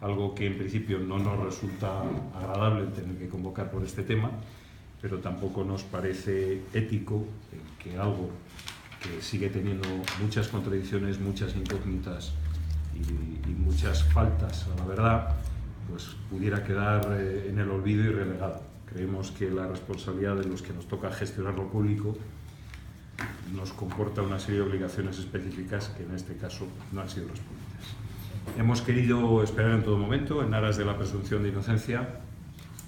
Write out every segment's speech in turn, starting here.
algo que en principio no nos resulta agradable tener que convocar por este tema, pero tampoco nos parece ético que algo que sigue teniendo muchas contradicciones, muchas incógnitas y muchas faltas a la verdad, pues pudiera quedar en el olvido y relegado. Creemos que la responsabilidad de los que nos toca gestionar lo público nos comporta una serie de obligaciones específicas que en este caso no han sido respondidas. Hemos querido esperar en todo momento, en aras de la presunción de inocencia,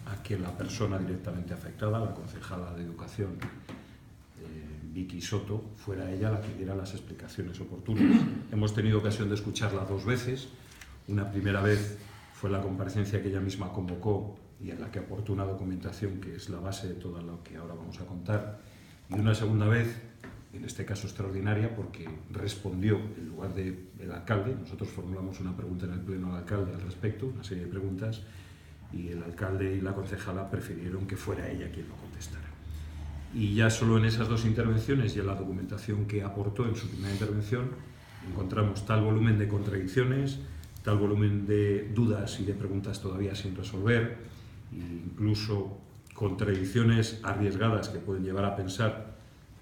a que la persona directamente afectada, la concejala de Educación, Vicky Soto, fuera ella la que diera las explicaciones oportunas. Hemos tenido ocasión de escucharla 2 veces. Una primera vez fue la comparecencia que ella misma convocó y en la que aportó una documentación que es la base de todo lo que ahora vamos a contar. Y una segunda vez, en este caso extraordinaria, porque respondió en lugar del alcalde. Nosotros formulamos una pregunta en el pleno al alcalde al respecto, una serie de preguntas, y el alcalde y la concejala prefirieron que fuera ella quien lo contestara. Y ya solo en esas 2 intervenciones y en la documentación que aportó en su primera intervención encontramos tal volumen de contradicciones, tal volumen de dudas y de preguntas todavía sin resolver, e incluso contradicciones arriesgadas que pueden llevar a pensar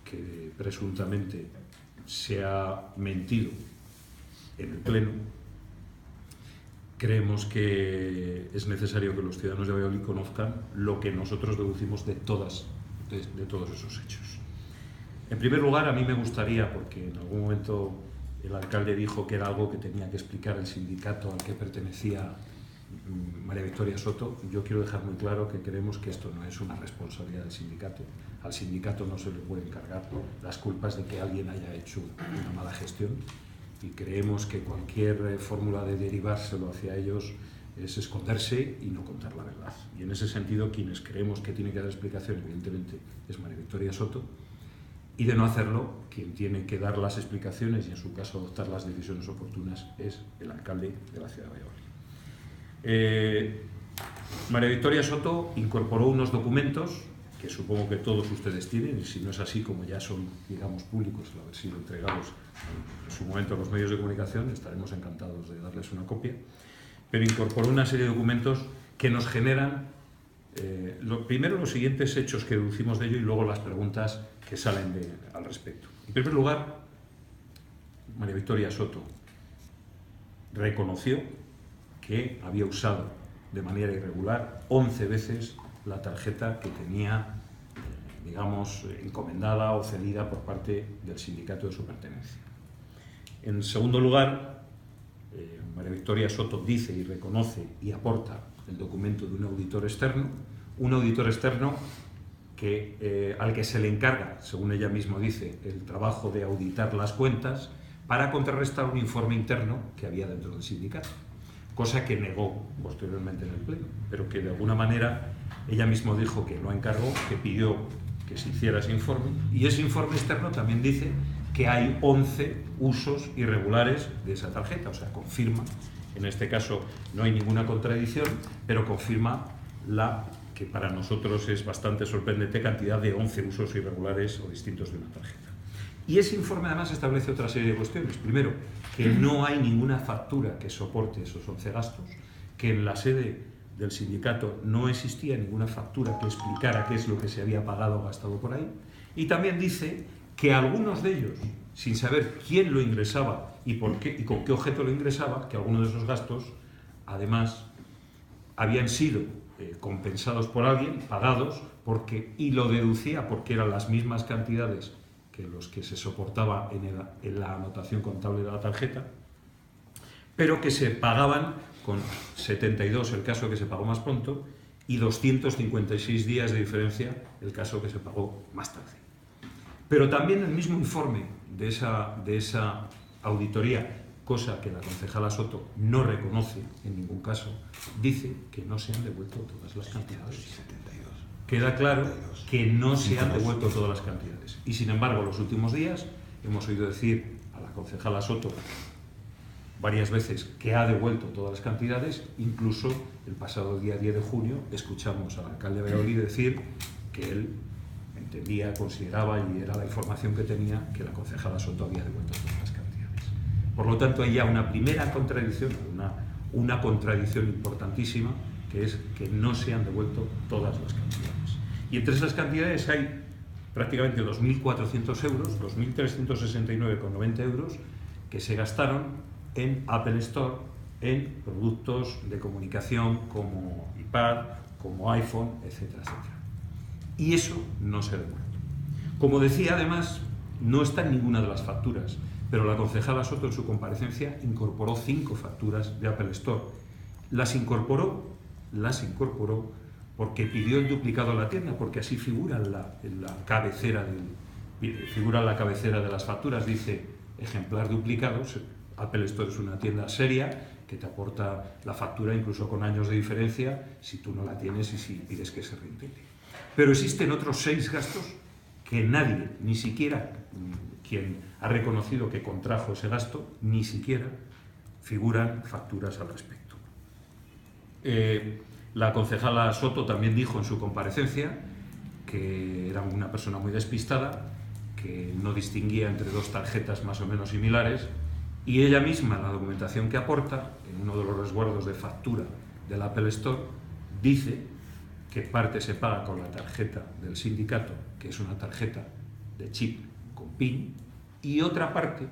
que presuntamente se ha mentido en el Pleno. Creemos que es necesario que los ciudadanos de Valladolid conozcan lo que nosotros deducimos de todos esos hechos. En primer lugar, a mí me gustaría, porque en algún momento el alcalde dijo que era algo que tenía que explicar el sindicato al que pertenecía María Victoria Soto, yo quiero dejar muy claro que creemos que esto no es una responsabilidad del sindicato. Al sindicato no se le puede encargar las culpas de que alguien haya hecho una mala gestión, y creemos que cualquier fórmula de derivárselo hacia ellos es esconderse y no contar la verdad. Y en ese sentido, quienes creemos que tiene que dar explicación, evidentemente, es María Victoria Soto, y de no hacerlo, quien tiene que dar las explicaciones y en su caso adoptar las decisiones oportunas es el alcalde de la ciudad de Valladolid. María Victoria Soto incorporó unos documentos que supongo que todos ustedes tienen, y si no es así, como ya son, digamos, públicos, al haber sido entregados en su momento a los medios de comunicación, estaremos encantados de darles una copia, pero incorporó una serie de documentos que nos generan, primero los siguientes hechos que deducimos de ello y luego las preguntas que salen al respecto. En primer lugar, María Victoria Soto reconoció que había usado de manera irregular 11 veces la tarjeta que tenía, digamos, encomendada o cedida por parte del sindicato de su pertenencia. En segundo lugar, María Victoria Soto dice y reconoce y aporta el documento de un auditor externo que, al que se le encarga, según ella misma dice, el trabajo de auditar las cuentas para contrarrestar un informe interno que había dentro del sindicato, cosa que negó posteriormente en el Pleno, pero que de alguna manera ella misma dijo que lo encargó, que pidió que se hiciera ese informe, y ese informe externo también dice que hay 11 usos irregulares de esa tarjeta, o sea, confirma, en este caso no hay ninguna contradicción, pero confirma la que para nosotros es bastante sorprendente cantidad de 11 usos irregulares o distintos de una tarjeta. Y ese informe además establece otra serie de cuestiones. Primero, que no hay ninguna factura que soporte esos 11 gastos, que en la sede del sindicato no existía ninguna factura que explicara qué es lo que se había pagado o gastado por ahí, y también dice que algunos de ellos, sin saber quién lo ingresaba y por qué y con qué objeto lo ingresaba, que algunos de esos gastos, además, habían sido compensados por alguien, pagados, y lo deducía porque eran las mismas cantidades que los que se soportaba en la anotación contable de la tarjeta, pero que se pagaban con 72 el caso que se pagó más pronto y 256 días de diferencia el caso que se pagó más tarde. Pero también el mismo informe de esa auditoría, cosa que la concejala Soto no reconoce en ningún caso, dice que no se han devuelto todas las cantidades. Queda claro que no se han devuelto todas las cantidades. Y sin embargo, los últimos días hemos oído decir a la concejala Soto varias veces que ha devuelto todas las cantidades. Incluso el pasado día 10 de junio escuchamos al alcalde de Valladolid decir que él entendía, consideraba, y era la información que tenía, que la concejala Soto había devuelto todas las cantidades. Por lo tanto, hay ya una primera contradicción, una contradicción importantísima, que es que no se han devuelto todas las cantidades. Y entre esas cantidades hay prácticamente 2.400 euros, 2.369,90 euros, que se gastaron en Apple Store, en productos de comunicación como iPad, como iPhone, etcétera, etcétera. Y eso no se devuelve. Como decía, además, no está en ninguna de las facturas, pero la concejala Soto en su comparecencia incorporó 5 facturas de Apple Store. Las incorporó porque pidió el duplicado a la tienda, porque así figura en la cabecera de las facturas, dice ejemplar duplicado. Apple Store es una tienda seria que te aporta la factura incluso con años de diferencia si tú no la tienes y si pides que se reintegre. Pero existen otros 6 gastos que nadie, ni siquiera quien ha reconocido que contrajo ese gasto, ni siquiera figuran facturas al respecto. La concejala Soto también dijo en su comparecencia que era una persona muy despistada, que no distinguía entre 2 tarjetas más o menos similares, y ella misma, en la documentación que aporta, en uno de los resguardos de factura del Apple Store, dice que parte se paga con la tarjeta del sindicato, que es una tarjeta de chip con PIN, y otra parte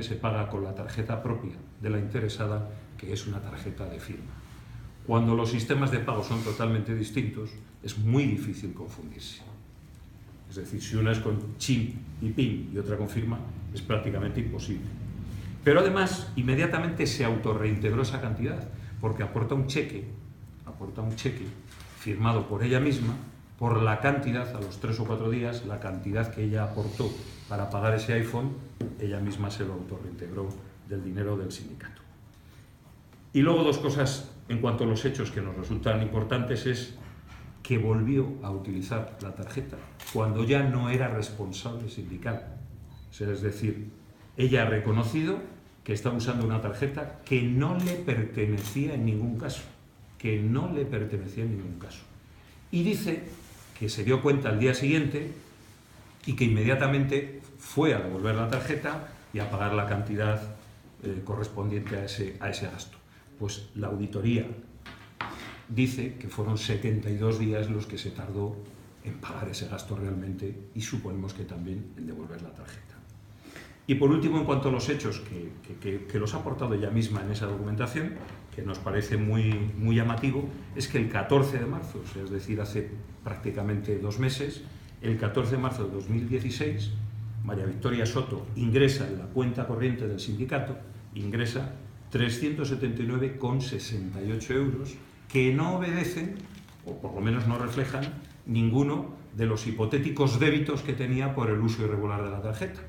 se paga con la tarjeta propia de la interesada, que es una tarjeta de firma. Cuando los sistemas de pago son totalmente distintos, es muy difícil confundirse. Es decir, si una es con chip y PIN y otra con firma, es prácticamente imposible. Pero además, inmediatamente se autorreintegró esa cantidad, porque aporta un cheque firmado por ella misma, por la cantidad, a los 3 o 4 días, la cantidad que ella aportó para pagar ese iPhone, ella misma se lo autorreintegró del dinero del sindicato. Y luego 2 cosas en cuanto a los hechos que nos resultan importantes es que volvió a utilizar la tarjeta cuando ya no era responsable sindical. Es decir, ella ha reconocido que está usando una tarjeta que no le pertenecía en ningún caso, Y dice que se dio cuenta al día siguiente y que inmediatamente fue a devolver la tarjeta y a pagar la cantidad correspondiente a ese gasto. Pues la auditoría dice que fueron 72 días los que se tardó en pagar ese gasto realmente, y suponemos que también en devolver la tarjeta. Y por último, en cuanto a los hechos que los ha aportado ella misma en esa documentación, que nos parece muy, muy llamativo, es que el 14 de marzo, es decir, hace prácticamente 2 meses, el 14 de marzo de 2016, María Victoria Soto ingresa en la cuenta corriente del sindicato, ingresa 379,68 euros, que no obedecen, o por lo menos no reflejan, ninguno de los hipotéticos débitos que tenía por el uso irregular de la tarjeta.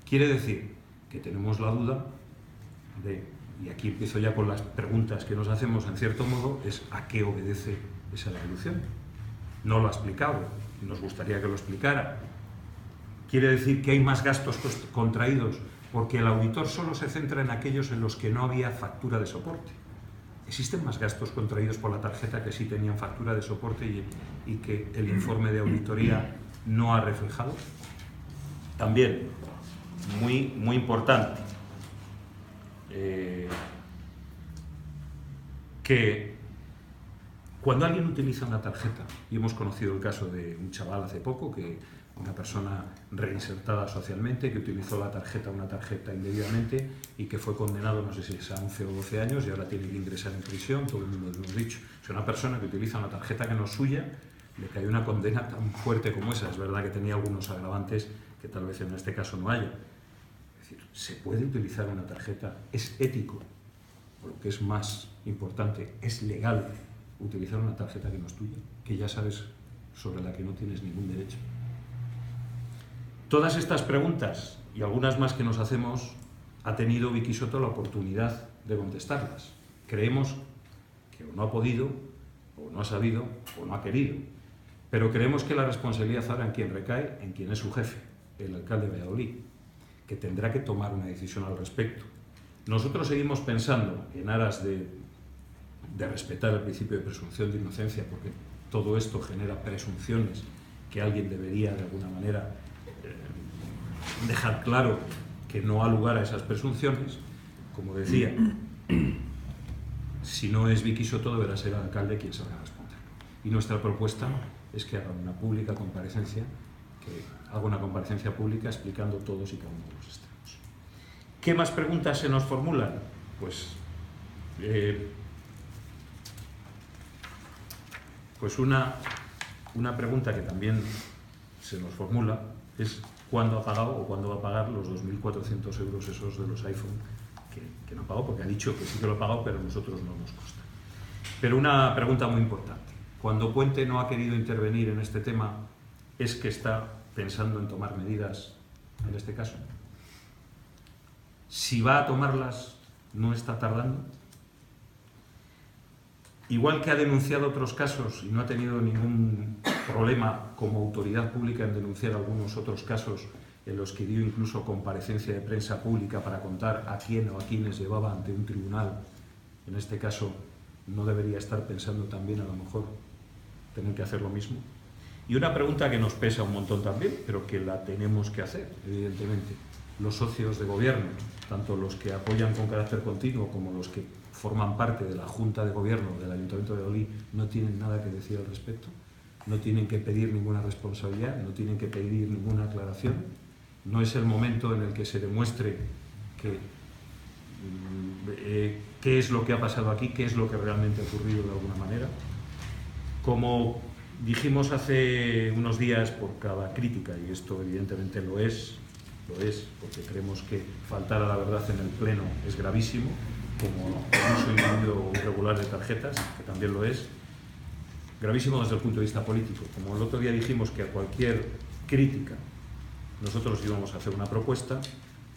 Quiere decir que tenemos la duda de, y aquí empiezo ya con las preguntas que nos hacemos en cierto modo, es ¿a qué obedece esa devolución? No lo ha explicado, y nos gustaría que lo explicara. Quiere decir que hay más gastos contraídos porque el auditor solo se centra en aquellos en los que no había factura de soporte. ¿Existen más gastos contraídos por la tarjeta que sí tenían factura de soporte y que el informe de auditoría no ha reflejado? También, muy, muy importante, que cuando alguien utiliza una tarjeta, y hemos conocido el caso de un chaval hace poco, una persona reinsertada socialmente, que utilizó una tarjeta indebidamente y que fue condenado, no sé si es a 11 o 12 años, y ahora tiene que ingresar en prisión, todo el mundo lo hemos dicho. Si una persona que utiliza una tarjeta que no es suya, le cae una condena tan fuerte como esa. Es verdad que tenía algunos agravantes que tal vez en este caso no haya. Es decir, se puede utilizar una tarjeta, es ético, o lo que es más importante, es legal utilizar una tarjeta que no es tuya, que ya sabes sobre la que no tienes ningún derecho. Todas estas preguntas y algunas más que nos hacemos ha tenido Vicky Soto la oportunidad de contestarlas. Creemos que o no ha podido, o no ha sabido, o no ha querido. Pero creemos que la responsabilidad ahora en quien recae, en quien es su jefe, el alcalde de Valladolid, que tendrá que tomar una decisión al respecto. Nosotros seguimos pensando, en aras de respetar el principio de presunción de inocencia, porque todo esto genera presunciones que alguien debería de alguna manera dejar claro que no ha lugar a esas presunciones. Como decía, si no es Vicky Soto, deberá ser el alcalde quien salga a responder. Y nuestra propuesta es que haga una pública comparecencia, pública explicando todos y cada uno de los extremos. ¿Qué más preguntas se nos formulan? Pues una pregunta que también se nos formula es cuándo ha pagado o cuándo va a pagar los 2.400 euros esos de los iPhone que no ha pagado, porque ha dicho que sí que lo ha pagado, pero a nosotros no nos consta. Pero una pregunta muy importante. Cuando Puente no ha querido intervenir en este tema, ¿es que está pensando en tomar medidas en este caso? Si va a tomarlas, ¿no está tardando? Igual que ha denunciado otros casos y no ha tenido ningún problema como autoridad pública en denunciar algunos otros casos en los que dio incluso comparecencia de prensa pública para contar a quién o a quiénes llevaba ante un tribunal, en este caso, ¿no debería estar pensando también a lo mejor tener que hacer lo mismo? Y una pregunta que nos pesa un montón también, pero que la tenemos que hacer, evidentemente. Los socios de gobierno, tanto los que apoyan con carácter continuo como los que forman parte de la Junta de Gobierno del Ayuntamiento de Valladolid, no tienen nada que decir al respecto, no tienen que pedir ninguna responsabilidad, no tienen que pedir ninguna aclaración. No es el momento en el que se demuestre qué es lo que ha pasado aquí, qué es lo que realmente ha ocurrido de alguna manera. Como dijimos hace unos días, por cada crítica, y esto evidentemente lo es, porque creemos que faltar a la verdad en el Pleno es gravísimo, como el uso indebido o irregular de tarjetas, que también lo es, gravísimo desde el punto de vista político. Como el otro día dijimos que a cualquier crítica nosotros íbamos a hacer una propuesta,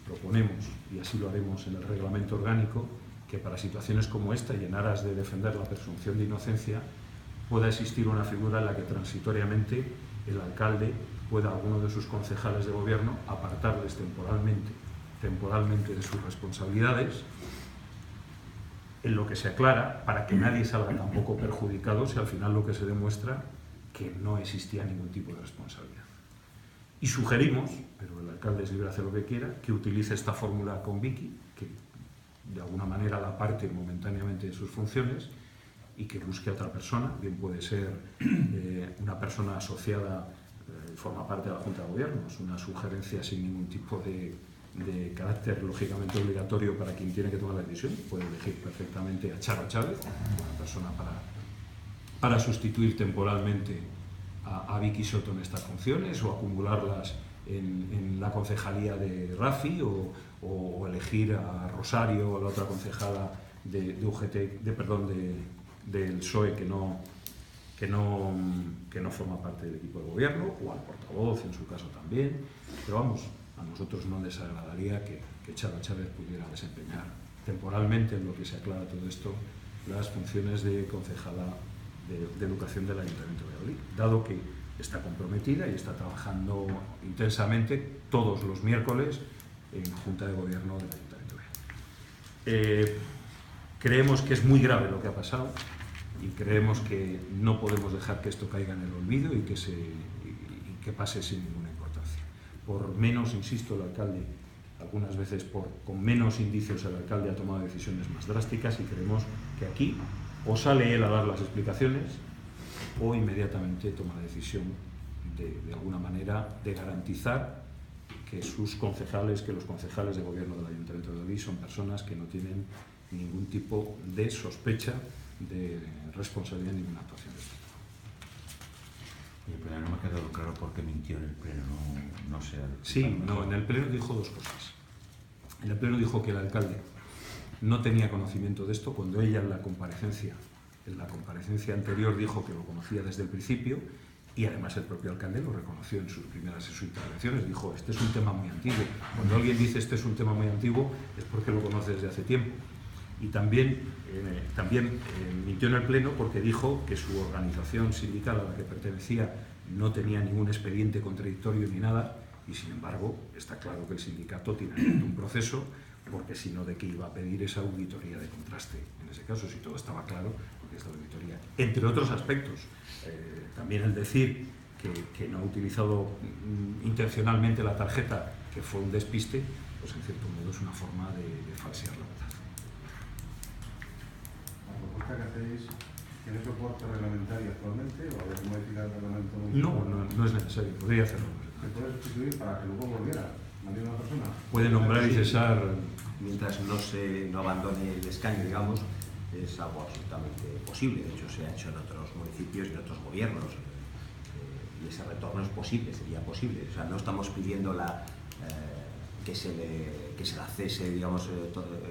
proponemos, y así lo haremos en el reglamento orgánico, que para situaciones como esta, y en aras de defender la presunción de inocencia, pueda existir una figura en la que transitoriamente el alcalde pueda a alguno de sus concejales de gobierno apartarles temporalmente de sus responsabilidades, en lo que se aclara, para que nadie salga tampoco perjudicado si al final lo que se demuestra que no existía ningún tipo de responsabilidad. Y sugerimos, pero el alcalde es libre de hacer lo que quiera, que utilice esta fórmula con Vicky, que de alguna manera la parte momentáneamente de sus funciones y que busque a otra persona, bien puede ser una persona asociada, forma parte de la Junta de Gobierno, es una sugerencia sin ningún tipo de carácter lógicamente obligatorio para quien tiene que tomar la decisión, puede elegir perfectamente a Charo Chávez, una persona para sustituir temporalmente a Vicky Soto en estas funciones o acumularlas en la concejalía de Rafi o elegir a Rosario o a la otra concejala del PSOE que no forma parte del equipo de gobierno, o al portavoz en su caso también, pero vamos, a nosotros no les agradaría que Charo Chávez pudiera desempeñar temporalmente, en lo que se aclara todo esto, las funciones de concejala de Educación del Ayuntamiento de Valladolid, dado que está comprometida y está trabajando intensamente todos los miércoles en Junta de Gobierno del Ayuntamiento de Valladolid. Creemos que es muy grave lo que ha pasado y creemos que no podemos dejar que esto caiga en el olvido y que pase sin ninguna importancia. Por menos, insisto, el alcalde, algunas veces con menos indicios, el alcalde ha tomado decisiones más drásticas y creemos que aquí o sale él a dar las explicaciones o inmediatamente toma la decisión de alguna manera de garantizar que los concejales de gobierno del Ayuntamiento de Valladolid son personas que no tienen ningún tipo de sospecha de responsabilidad en ninguna actuación de este tipo. Pero no me ha quedado claro por qué mintió en el Pleno, no sé. Sí, no, en el Pleno dijo dos cosas. En el Pleno dijo que el alcalde no tenía conocimiento de esto cuando ella en la comparecencia anterior dijo que lo conocía desde el principio y además el propio alcalde lo reconoció en sus primeras intervenciones, dijo, este es un tema muy antiguo. Cuando alguien dice este es un tema muy antiguo es porque lo conoce desde hace tiempo. Y también mintió en el Pleno porque dijo que su organización sindical a la que pertenecía no tenía ningún expediente contradictorio ni nada, y sin embargo está claro que el sindicato tiene un proceso, porque si no, ¿de qué iba a pedir esa auditoría de contraste? En ese caso, si todo estaba claro, porque esta auditoría, entre otros aspectos, también el decir que no ha utilizado intencionalmente la tarjeta, que fue un despiste, pues en cierto modo es una forma de falsear la verdad. hacéis tiene soporte reglamentario actualmente o habría que modificar el reglamento? No es necesario, podría hacerlo. ¿Se puede sustituir para que luego volviera la misma persona? Puede nombrar y cesar. Mientras no abandone el escaño, digamos, es algo absolutamente posible. De hecho, se ha hecho en otros municipios y en otros gobiernos. Y ese retorno es posible, sería posible. O sea, no estamos pidiendo que se la cese, digamos,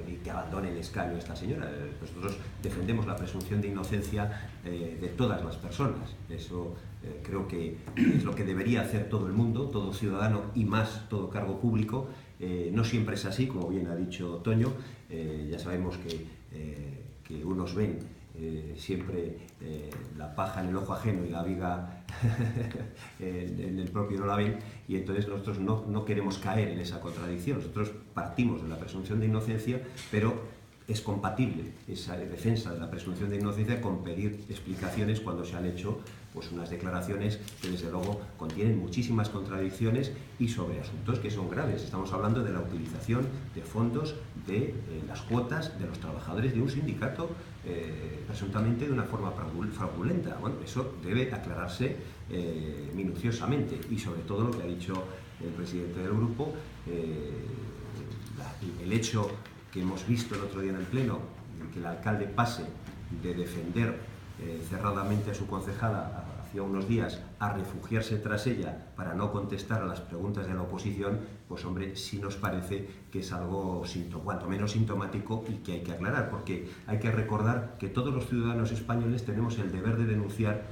y que abandone el escaño a esta señora. Nosotros defendemos la presunción de inocencia de todas las personas. Eso creo que es lo que debería hacer todo el mundo, todo ciudadano y más todo cargo público. No siempre es así, como bien ha dicho Toño. Ya sabemos que unos ven siempre la paja en el ojo ajeno y la viga en el propio no la ven, y entonces nosotros no queremos caer en esa contradicción. Nosotros partimos de la presunción de inocencia, pero es compatible esa defensa de la presunción de inocencia con pedir explicaciones cuando se han hecho pues unas declaraciones que desde luego contienen muchísimas contradicciones y sobre asuntos que son graves. Estamos hablando de la utilización de fondos de las cuotas de los trabajadores de un sindicato presuntamente de una forma fraudulenta. Bueno, eso debe aclararse minuciosamente, y sobre todo lo que ha dicho el presidente del grupo, el hecho que hemos visto el otro día en el Pleno, que el alcalde pase de defender cerradamente a su concejala hacía unos días a refugiarse tras ella para no contestar a las preguntas de la oposición, pues hombre, sí nos parece que es algo cuanto menos sintomático y que hay que aclarar, porque hay que recordar que todos los ciudadanos españoles tenemos el deber de denunciar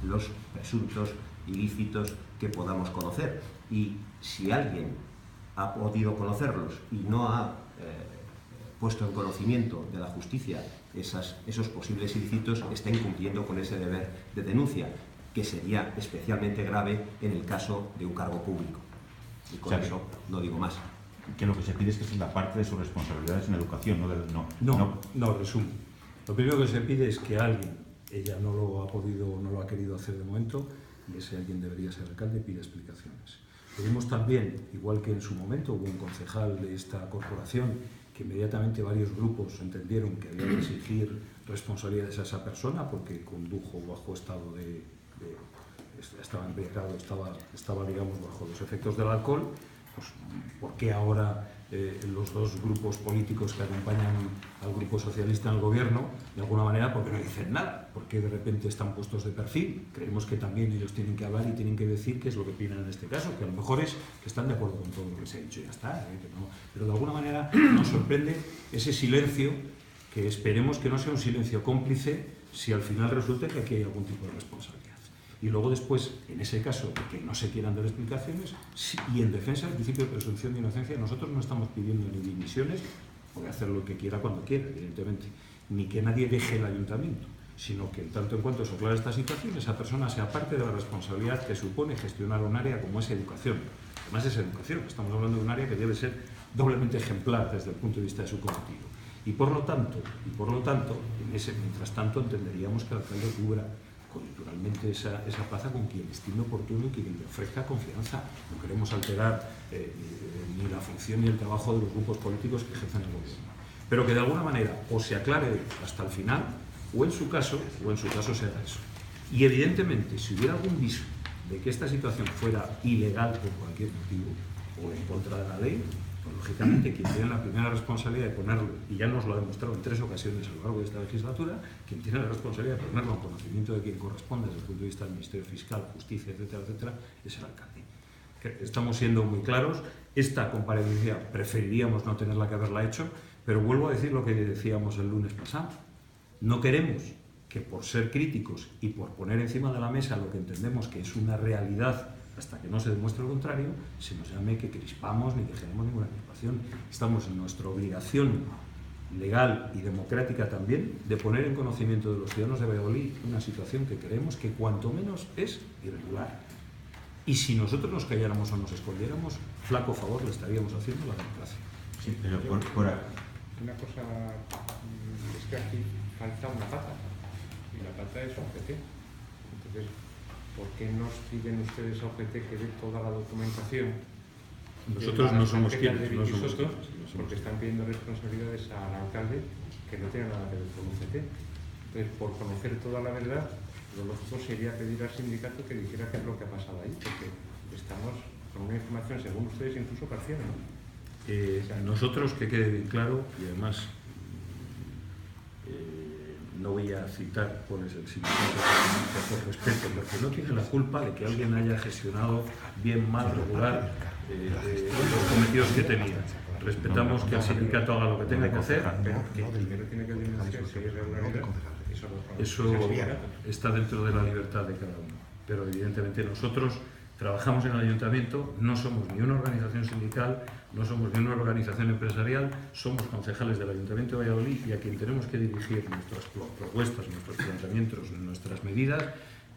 los presuntos ilícitos que podamos conocer, y si alguien ha podido conocerlos y no ha puesto en conocimiento de la justicia esos posibles ilícitos, está incumpliendo con ese deber de denuncia, que sería especialmente grave en el caso de un cargo público. Y con eso no digo más. Que lo que se pide es que es la parte de sus responsabilidades en educación, No, resumo. Lo primero que se pide es que alguien, ella no lo ha querido hacer de momento, y ese alguien debería ser alcalde, pide explicaciones. Pedimos también, igual que en su momento hubo un concejal de esta corporación, que inmediatamente varios grupos entendieron que había que exigir responsabilidades a esa persona porque condujo bajo estado estaba embriagado, estaba digamos bajo los efectos del alcohol. Pues, ¿por qué ahora los dos grupos políticos que acompañan al grupo socialista en el gobierno, de alguna manera, porque no dicen nada? ¿Por qué de repente están puestos de perfil? Creemos que también ellos tienen que hablar y tienen que decir qué es lo que opinan en este caso, que a lo mejor es que están de acuerdo con todo lo que se ha dicho y ya está, que no. Pero de alguna manera nos sorprende ese silencio, que esperemos que no sea un silencio cómplice si al final resulta que aquí hay algún tipo de responsabilidad. Y luego después, en ese caso de que no se quieran dar explicaciones, y en defensa del principio de presunción de inocencia, nosotros no estamos pidiendo ni dimisiones, puede hacer lo que quiera cuando quiera, evidentemente, ni que nadie deje el ayuntamiento, sino que en tanto en cuanto se aclare esta situación, esa persona sea parte de la responsabilidad que supone gestionar un área como es educación. Además es educación, estamos hablando de un área que debe ser doblemente ejemplar desde el punto de vista de su cometido. Y por lo tanto, en ese mientras tanto entenderíamos que el alcalde cubra coyunturalmente esa plaza con quien estime oportuno y quien le ofrezca confianza. No queremos alterar ni la función ni el trabajo de los grupos políticos que ejercen el gobierno. Pero que de alguna manera o se aclare hasta el final, o en su caso se haga eso. Y evidentemente, si hubiera algún viso de que esta situación fuera ilegal por cualquier motivo o en contra de la ley, pues lógicamente quien tiene la primera responsabilidad de ponerlo, y ya nos lo ha demostrado en 3 ocasiones a lo largo de esta legislatura, quien tiene la responsabilidad de ponerlo en conocimiento de quien corresponde desde el punto de vista del Ministerio Fiscal, Justicia, etcétera, etcétera, es el alcalde. Estamos siendo muy claros. Esta comparecencia preferiríamos no tenerla que haberla hecho, pero vuelvo a decir lo que decíamos el lunes pasado. No queremos que por ser críticos y por poner encima de la mesa lo que entendemos que es una realidad hasta que no se demuestre lo contrario, se nos llame que crispamos ni que generemos ninguna crispación. Estamos en nuestra obligación legal y democrática también de poner en conocimiento de los ciudadanos de Valladolid una situación que creemos que cuanto menos es irregular. Y si nosotros nos calláramos o nos escondiéramos, flaco favor le estaríamos haciendo a la democracia. Sí, pero Una cosa es que aquí falta una pata, y la pata es OGT. Entonces, ¿por qué nos piden ustedes a OGT que dé toda la documentación Nosotros no somos quejas quienes, de no Vicky somos Soto, quienes, no somos porque están pidiendo responsabilidades al alcalde que no tienen nada que ver con UGT. Entonces, por conocer toda la verdad, lo lógico sería pedir al sindicato que dijera qué es lo que ha pasado ahí, porque estamos con una información, según ustedes, incluso parcial, ¿no? Nosotros, que quede bien claro, y además no voy a citar cuál es el sindicato por respeto, porque no tiene la culpa de que alguien haya gestionado bien, mal, regular los cometidos que tenía. Respetamos que el sindicato haga lo que tenga que hacer, Pero que primero tiene que denunciar si hay irregularidad. eso está dentro de la libertad de cada uno. Pero evidentemente nosotros trabajamos en el ayuntamiento, no somos ni una organización sindical, no somos ni una organización empresarial, somos concejales del Ayuntamiento de Valladolid y a quien tenemos que dirigir nuestras propuestas, nuestros planteamientos, nuestras medidas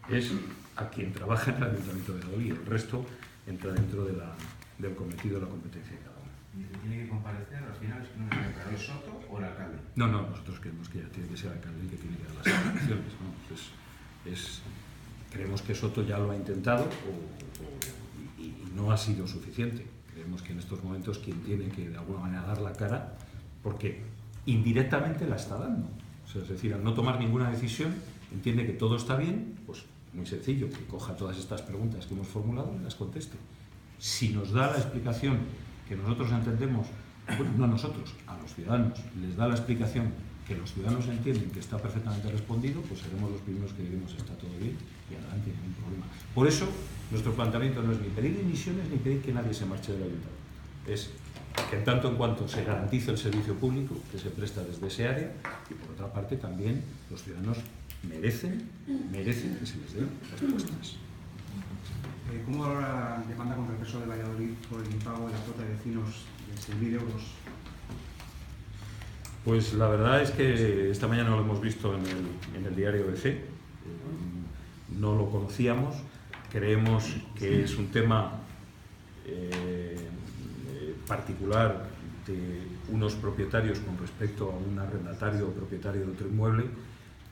es a quien trabaja en el Ayuntamiento de Valladolid. El resto entra dentro del cometido de la competencia de cada uno. ¿Y se tiene que comparecer al final? ¿Es que no me queda claro? ¿Es Soto o el alcalde? No, nosotros creemos que ya tiene que ser el alcalde el que tiene que dar las explicaciones, ¿no? Creemos que Soto ya lo ha intentado y no ha sido suficiente. Creemos que en estos momentos quien tiene que de alguna manera dar la cara, porque indirectamente la está dando. O sea, es decir, al no tomar ninguna decisión, entiende que todo está bien, pues muy sencillo, que coja todas estas preguntas que hemos formulado y las conteste. Si nos da la explicación que nosotros entendemos, bueno, no nosotros, a los ciudadanos, les da la explicación que los ciudadanos entienden que está perfectamente respondido, pues seremos los primeros que diremos está todo bien y adelante, ningún problema. Por eso, nuestro planteamiento no es ni pedir dimisiones ni pedir que nadie se marche del ayuntamiento. Es que en tanto en cuanto se garantice el servicio público que se presta desde ese área y por otra parte también los ciudadanos merecen que se les den respuestas. ¿Cómo valora la demanda contra el PSOE de Valladolid por el impago de la cuota de vecinos de 6.000 euros? Pues la verdad es que esta mañana lo hemos visto en el diario ABC, no lo conocíamos, creemos que es un tema particular de unos propietarios con respecto a un arrendatario o propietario de otro inmueble.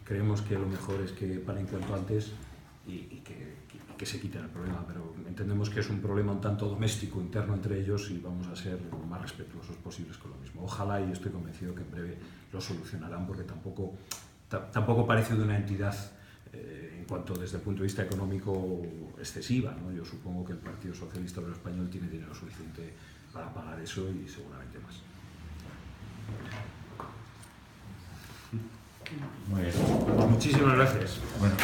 Creemos que lo mejor es que paren cuanto antes y que se quiten el problema, pero entendemos que es un problema un tanto doméstico, interno entre ellos, y vamos a ser lo más respetuosos posibles con lo mismo. Ojalá, y estoy convencido que en breve lo solucionarán, porque tampoco parece de una entidad en cuanto desde el punto de vista económico excesiva, ¿no? Yo supongo que el Partido Socialista Obrero Español tiene dinero suficiente para pagar eso y seguramente más. Muy bien. Pues muchísimas gracias. Bueno.